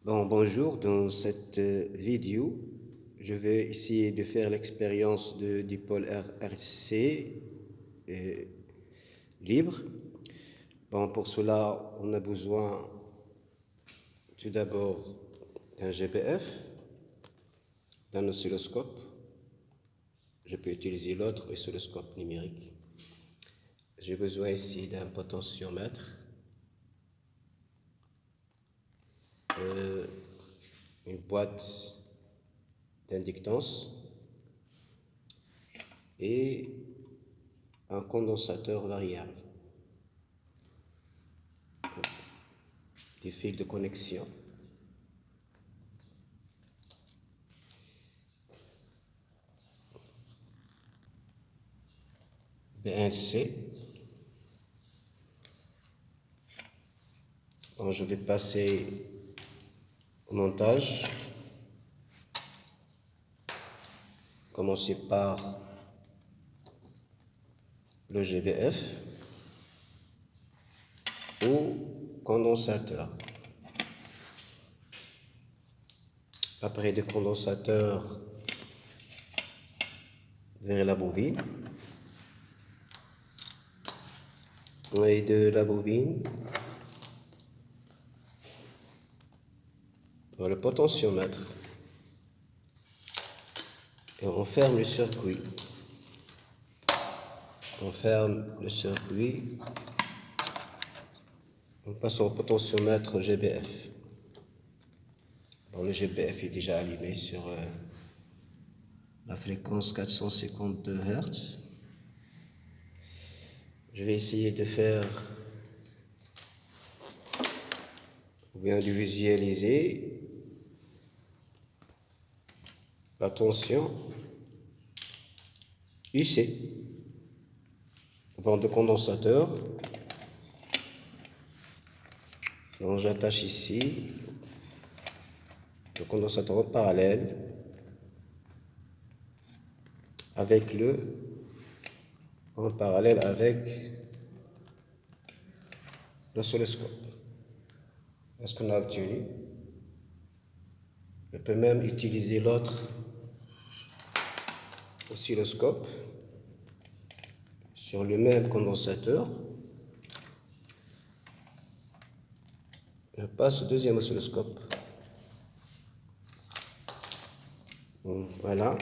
Bonjour, dans cette vidéo, je vais essayer de faire l'expérience de dipôle RC libre. Pour cela, on a besoin tout d'abord d'un GBF, d'un oscilloscope. Je peux utiliser l'autre oscilloscope numérique. J'ai besoin ici d'un potentiomètre, une boîte d'inductance et un condensateur variable, des fils de connexion. BNC. Je vais passer au montage. Commencer par le GBF ou condensateur. Après le condensateur vers la bobine. Et de la bobine vers le potentiomètre. Et on ferme le circuit. On ferme le circuit. On passe au potentiomètre GBF. Le GBF est déjà allumé sur la fréquence 452 Hz. Je vais essayer de faire ou bien de visualiser la tension UC. De condensateur. Donc j'attache ici le condensateur en parallèle avec l'oscilloscope. Est-ce qu'on a obtenu? Je peux même utiliser l'autre oscilloscope sur le même condensateur. Je passe au deuxième oscilloscope. Voilà.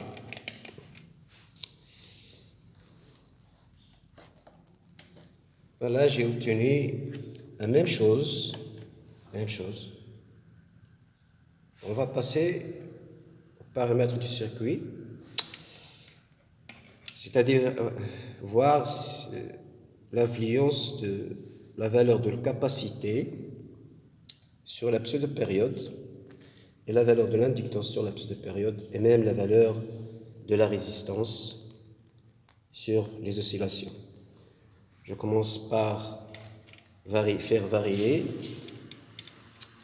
Voilà, j'ai obtenu la même chose. On va passer aux paramètres du circuit, c'est-à-dire voir l'influence de la valeur de la capacité sur la pseudo-période et la valeur de l'inductance sur la pseudo-période et même la valeur de la résistance sur les oscillations. Je commence par faire varier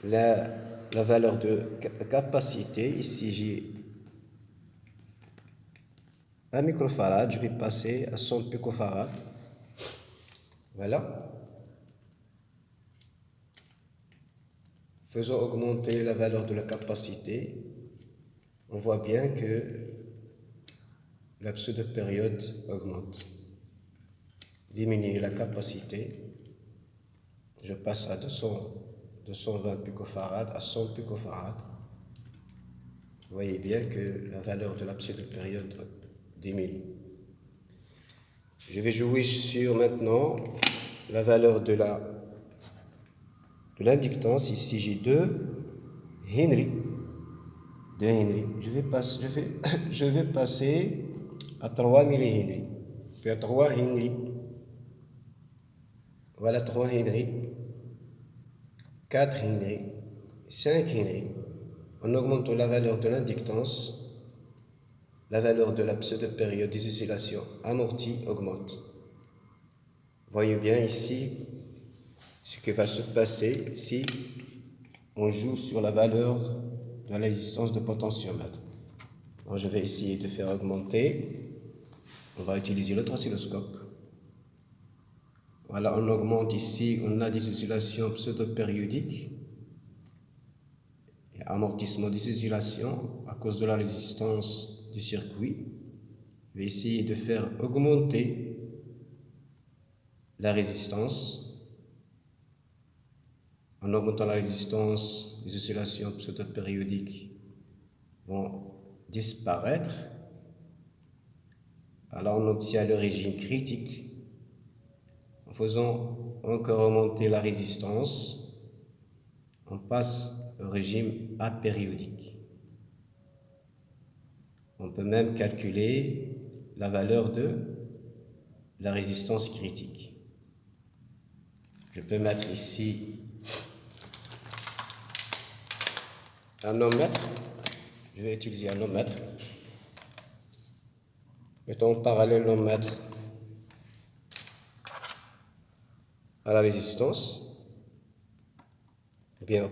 la valeur de capacité. Ici, j'ai 1 microfarad. Je vais passer à 100 picofarad. Voilà. Faisons augmenter la valeur de la capacité. On voit bien que la pseudo-période augmente. Diminuer la capacité. Je passe à 220 picofarad à 100 picofarad. Vous voyez bien que la valeur de la pseudo-période diminue. Je vais jouer sur maintenant la valeur de l'inductance. Ici, j'ai 2 Henry. Je vais passer à 3 millihenry. Puis à 3 Henry. Voilà 3 Henry. 4 Henry. 5 Henry. On augmente la valeur de l'inductance. La valeur de la pseudo-période des oscillations amorties augmente. Voyez bien ici ce qui va se passer si on joue sur la valeur de la résistance de potentiomètre. Alors, je vais essayer de faire augmenter. On va utiliser l'autre oscilloscope. Voilà, on augmente ici, on a des oscillations pseudo-périodiques. et amortissement des oscillations à cause de la résistance du circuit. Je vais essayer de faire augmenter la résistance. En augmentant la résistance, les oscillations pseudo-périodiques vont disparaître. Alors on obtient le régime critique. En faisant encore augmenter la résistance, on passe au régime apériodique. On peut même calculer la valeur de la résistance critique. Je peux mettre ici un ohmmètre. Je vais utiliser un ohmmètre. Mettons en parallèle l'ohmmètre à la résistance, ou bien